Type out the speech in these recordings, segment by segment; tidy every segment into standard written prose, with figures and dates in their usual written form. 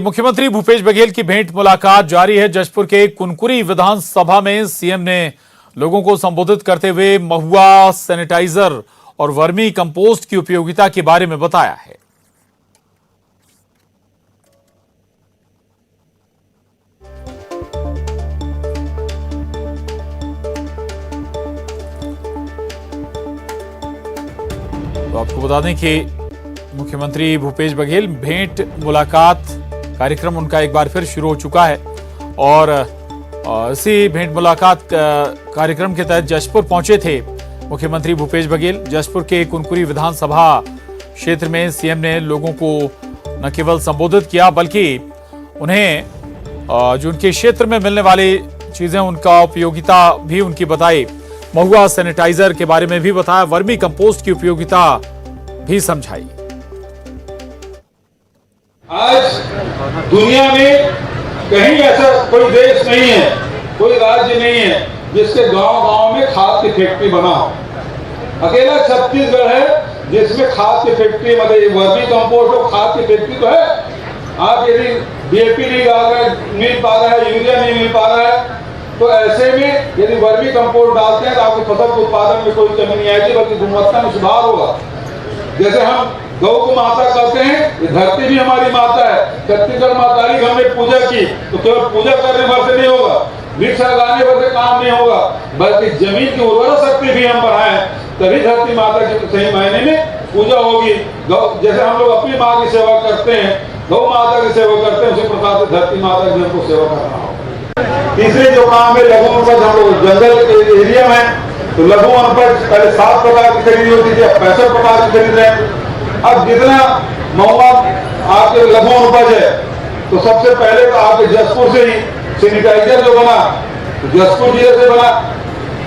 मुख्यमंत्री भूपेश बघेल की भेंट मुलाकात जारी है। जशपुर के कुनकुरी विधानसभा में सीएम ने लोगों को संबोधित करते हुए महुआ सैनिटाइजर और वर्मी कंपोस्ट की उपयोगिता के बारे में बताया है। तो आपको बता दें कि मुख्यमंत्री भूपेश बघेल भेंट मुलाकात कार्यक्रम उनका एक बार फिर शुरू हो चुका है और इसी भेंट मुलाकात कार्यक्रम के तहत जशपुर पहुंचे थे मुख्यमंत्री भूपेश बघेल। जशपुर के कुनकुरी विधानसभा क्षेत्र में सीएम ने लोगों को न केवल संबोधित किया बल्कि उन्हें जो उनके क्षेत्र में मिलने वाली चीजें उनका उपयोगिता भी उनकी बताई। महुआ सैनिटाइजर के बारे में भी बताया, वर्मी कंपोस्ट की उपयोगिता भी समझाई। आज दुनिया में कहीं ऐसा कोई देश नहीं है, कोई राज्य नहीं है जिसके गांव-गांव में खाद की फैक्ट्री बना हो। अकेला छत्तीसगढ़ है जिसमें खाद की फैक्ट्री, मतलब वर्मी कंपोस्ट और खाद की फैक्ट्री तो है। आप यदि डीएपी नहीं डाल रहे, मिल पा रहा है, यूरिया नहीं मिल पा रहा है, तो ऐसे में यदि वर्मी कंपोस्ट डालते हैं तो आपकी फसल के उत्पादन में कोई कमी नहीं आएगी बल्कि गुणवत्ता में सुधार होगा। जैसे हम गौ को माता कहते हैं, ये धरती भी हमारी माता है। छत्तीसगढ़ माता की हमने पूजा की तो केवल पूजा करने भर से नहीं होगा, वृक्ष लगाने भर से काम नहीं होगा, बल्कि जमीन की उर्वरा शक्ति भी हम बढ़ाएं, तभी धरती माता की सही मायने में पूजा होगी। गौ जैसे हम लोग अपनी माँ की सेवा करते हैं, गौ माता की सेवा करते हैं, उसी प्रकार से धरती माता की हमको सेवा करना होगा। तीसरे जो काम है लघु वनोपज, हम लोग जंगल एरिया में तो लघु वनोपज पहले 7 प्रकार की खरीदी होती थी, अब 65 प्रकार की खरीद रहे हैं। अब जितना महुआ आपके लघु वनोपज है तो सबसे पहले तो आपके जशपुर से ही सैनिटाइजर जो बना तो जशपुर जिले से बना।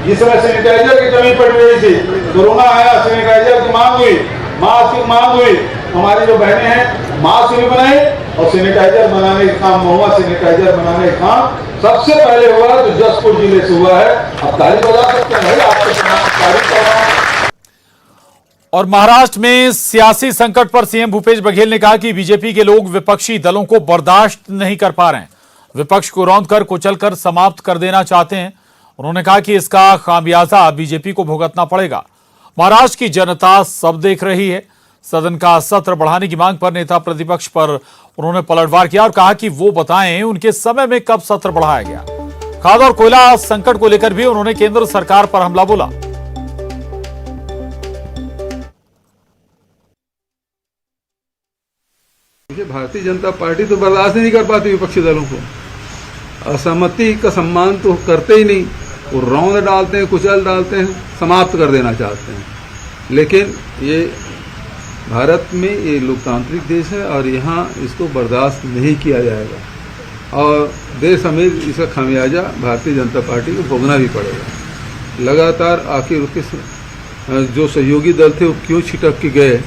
जिस समय सैनिटाइजर की कमी पड़ रही थी, कोरोना आया, सैनिटाइजर की मांग हुई, मास्क की मांग हुई, हमारी जो बहनें हैं मास्क भी बनाए और सैनिटाइजर बनाने का काम, महुआ सैनिटाइजर बनाने का काम सबसे पहले हुआ तो जशपुर जिले से हुआ है। अब ताली बजा सकते हैं भाई, आपको तारीफ कर रहा हूं। और महाराष्ट्र में सियासी संकट पर सीएम भूपेश बघेल ने कहा कि बीजेपी के लोग विपक्षी दलों को बर्दाश्त नहीं कर पा रहे हैं, विपक्ष को रौंदकर कुचलकर समाप्त कर देना चाहते हैं। उन्होंने कहा कि इसका खामियाजा बीजेपी को भुगतना पड़ेगा। महाराष्ट्र की जनता सब देख रही है। सदन का सत्र बढ़ाने की मांग पर नेता प्रतिपक्ष पर उन्होंने पलटवार किया और कहा कि वो बताएं उनके समय में कब सत्र बढ़ाया गया। खाद और कोयला संकट को लेकर भी उन्होंने केंद्र सरकार पर हमला बोला। भारतीय जनता पार्टी तो बर्दाश्त नहीं कर पाती विपक्षी दलों को, असहमति का सम्मान तो करते ही नहीं, वो रौंद डालते हैं, कुचल डालते हैं, समाप्त कर देना चाहते हैं। लेकिन ये भारत में ये लोकतांत्रिक देश है और यहाँ इसको बर्दाश्त नहीं किया जाएगा और देश समेत इसका खामियाजा भारतीय जनता पार्टी को भोगना भी पड़ेगा। लगातार आखिर उसके जो सहयोगी दल थे वो क्यों छिटक के गए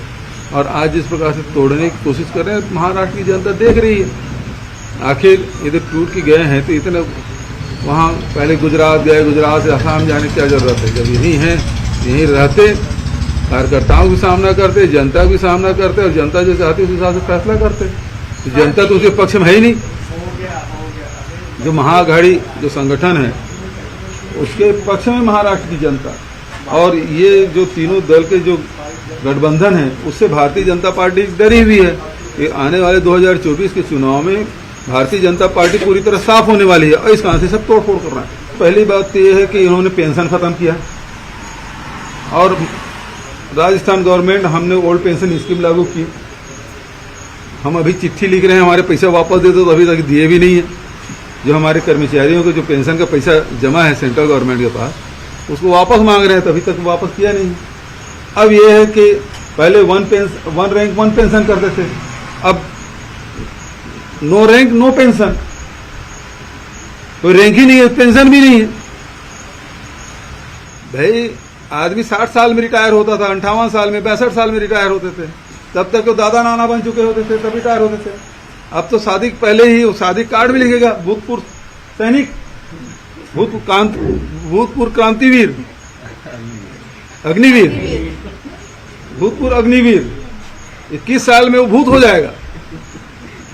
और आज जिस प्रकार से तोड़ने की कोशिश कर रहे हैं, महाराष्ट्र की जनता देख रही है। आखिर इधर टूट के गए हैं तो इतने वहाँ पहले गुजरात गए, गुजरात से असम जाने की क्या जरूरत है? जब यहीं हैं, यहीं रहते, कार्यकर्ताओं की सामना करते, जनता की सामना करते और जनता जो चाहती है उस हिसाब से फैसला करते। तो जनता तो उसके पक्ष में है ही नहीं। जो महाअघाड़ी जो संगठन है उसके पक्ष में महाराष्ट्र की जनता, और ये जो तीनों दल के जो गठबंधन है उससे भारतीय जनता पार्टी डरी हुई है कि आने वाले 2024 के चुनाव में भारतीय जनता पार्टी पूरी तरह साफ होने वाली है और इस कारण से सब तोड़फोड़ कर रहा है। पहली बात तो ये है कि इन्होंने पेंशन खत्म किया और राजस्थान गवर्नमेंट हमने ओल्ड पेंशन स्कीम लागू की। हम अभी चिट्ठी लिख रहे हैं हमारे पैसा वापस दे दो, तो अभी तक दिए भी नहीं है। जो हमारे कर्मचारियों को जो पेंशन का पैसा जमा है सेंट्रल गवर्नमेंट के पास उसको वापस मांग रहे हैं, तो अभी तक वापस किया नहीं। अब ये है कि पहले वन रैंक वन पेंशन करते थे, अब नो रैंक नो पेंशन, कोई रैंक ही नहीं है, पेंशन भी नहीं है। भाई आदमी 60 साल में रिटायर होता था, 58 साल में, 62 साल में रिटायर होते थे, तब तक वो दादा नाना बन चुके होते थे, तब रिटायर होते थे। अब तो शादी पहले ही शादी कार्ड भी लिखेगा, भूतपूर्व सैनिक, भूतपूर्व क्रांतिवीर, अग्निवीर, भूतपूर्व अग्निवीर, 21 साल में वो भूत हो जाएगा।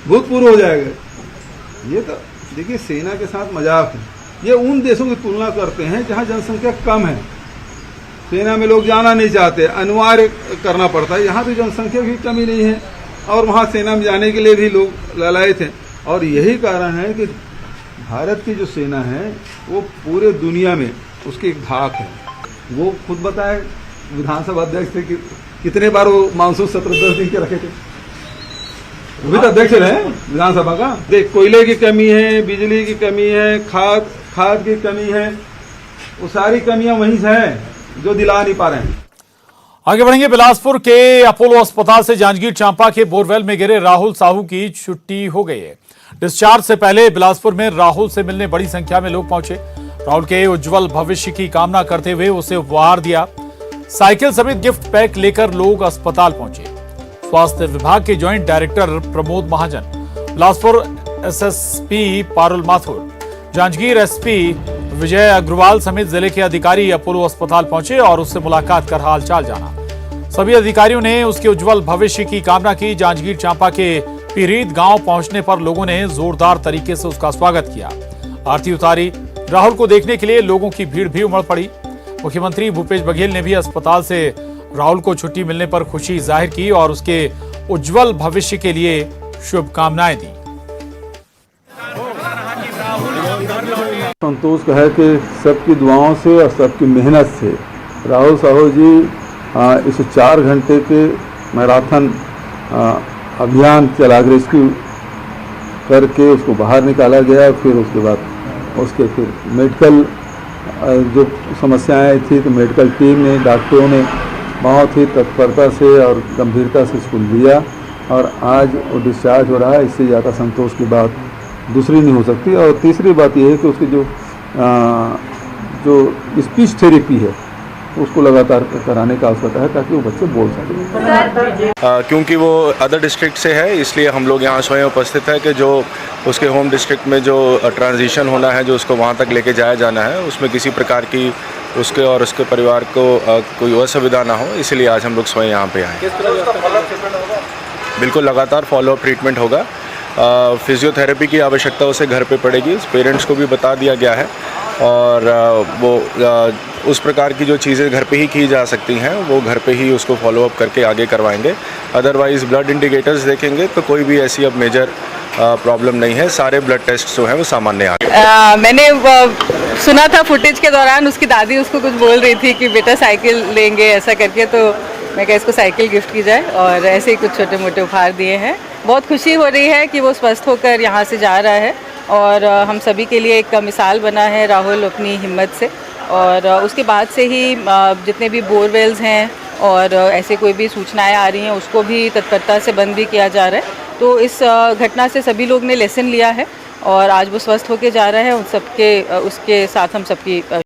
भूतपूर्व हो जाएगा। ये तो देखिए सेना के साथ मजाक है। ये उन देशों की तुलना करते हैं जहां जनसंख्या कम है, सेना में लोग जाना नहीं चाहते, अनिवार्य करना पड़ता है। यहाँ तो जनसंख्या की कमी नहीं है और वहाँ सेना में जाने के लिए भी लोग ललायत हैं। और यही कारण है कि भारत की जो सेना है वो पूरे दुनिया में उसकी एक धाक है। वो खुद बताए विधानसभा अध्यक्ष थे कि कितने बार वो मानसून सत्र 10 दिन के रखे थे, वो भी तो अध्यक्ष रहे विधानसभा का। देख, कोयले की कमी है, बिजली की कमी है, खाद की कमी है, वो सारी कमियां वहीं से हैं जो दिला नहीं पा रहे हैं। आगे बढ़ेंगे। बिलासपुर के अपोलो अस्पताल से जांजगीर चांपा के बोरवेल में गिरे राहुल साहू की छुट्टी हो गई है। डिस्चार्ज से पहले बिलासपुर में राहुल से मिलने बड़ी संख्या में लोग पहुंचे। राहुल के उज्जवल भविष्य की कामना करते हुए उसे उपहार दिया। साइकिल समेत गिफ्ट पैक लेकर लोग अस्पताल पहुंचे। स्वास्थ्य विभाग के joint director Pramod Mahajan, Bilaspur SSP Parul Mathur, Janjgir SP विजय अग्रवाल समेत जिले के अधिकारी अपोलो अस्पताल पहुंचे और उससे मुलाकात कर हालचाल जाना। सभी अधिकारियों ने उसके उज्जवल भविष्य की कामना की। जांजगीर चांपा के पीरीत गांव पहुंचने पर लोगों ने जोरदार तरीके से उसका स्वागत किया, आरती उतारी। राहुल को देखने के लिए लोगों की भीड़ भी उमड़ पड़ी। मुख्यमंत्री भूपेश बघेल ने भी अस्पताल से राहुल को छुट्टी मिलने पर खुशी जाहिर की और उसके उज्जवल भविष्य के लिए शुभकामनाएं दी। संतोष का है कि सबकी दुआओं से और सबकी मेहनत से राहुल साहू जी इस 4 घंटे के मैराथन अभियान चला, रेस्क्यू करके उसको बाहर निकाला गया। फिर उसके बाद उसके फिर मेडिकल जो समस्याएं थी तो मेडिकल टीम ने, डॉक्टरों ने बहुत ही तत्परता से और गंभीरता से इसको लिया और आज वो डिस्चार्ज हो रहा है। इससे ज़्यादा संतोष की बात दूसरी नहीं हो सकती। और तीसरी बात यह है कि उसकी जो स्पीच थेरेपी है उसको लगातार कराने का आवश्यकता है ताकि वो बच्चे बोल सकें। क्योंकि वो अदर डिस्ट्रिक्ट से है इसलिए हम लोग यहाँ स्वयं उपस्थित है कि जो उसके होम डिस्ट्रिक्ट में जो ट्रांजिशन होना है, जो उसको वहाँ तक लेके जाया जाना है, उसमें किसी प्रकार की उसके और उसके परिवार को कोई असुविधा ना हो, इसलिए आज हम लोग स्वयं यहाँ पे आए। बिल्कुल लगातार फॉलोअप ट्रीटमेंट होगा। फिजियोथेरेपी की आवश्यकता उसे घर पे पड़ेगी, पेरेंट्स को भी बता दिया गया है और वो उस प्रकार की जो चीज़ें घर पे ही की जा सकती हैं वो घर पे ही उसको फॉलोअप करके आगे करवाएंगे। अदरवाइज़ ब्लड इंडिकेटर्स देखेंगे तो कोई भी ऐसी अब मेजर प्रॉब्लम नहीं है, सारे ब्लड टेस्ट जो हैं वो सामान्य आ गए। मैंने सुना था फुटेज के दौरान उसकी दादी उसको कुछ बोल रही थी कि बेटा साइकिल लेंगे ऐसा करके, तो मैं कहा इसको साइकिल गिफ्ट की जाए और ऐसे ही कुछ छोटे मोटे उपहार दिए हैं। बहुत खुशी हो रही है कि वो स्वस्थ होकर यहाँ से जा रहा है और हम सभी के लिए एक मिसाल बना है राहुल अपनी हिम्मत से। और उसके बाद से ही जितने भी बोरवेल्स हैं और ऐसे कोई भी सूचनाएं आ रही हैं उसको भी तत्परता से बंद भी किया जा रहा है। तो इस घटना से सभी लोग ने लेसन लिया है और आज वो स्वस्थ होकर जा रहा है। उन सबके उसके साथ हम सबकी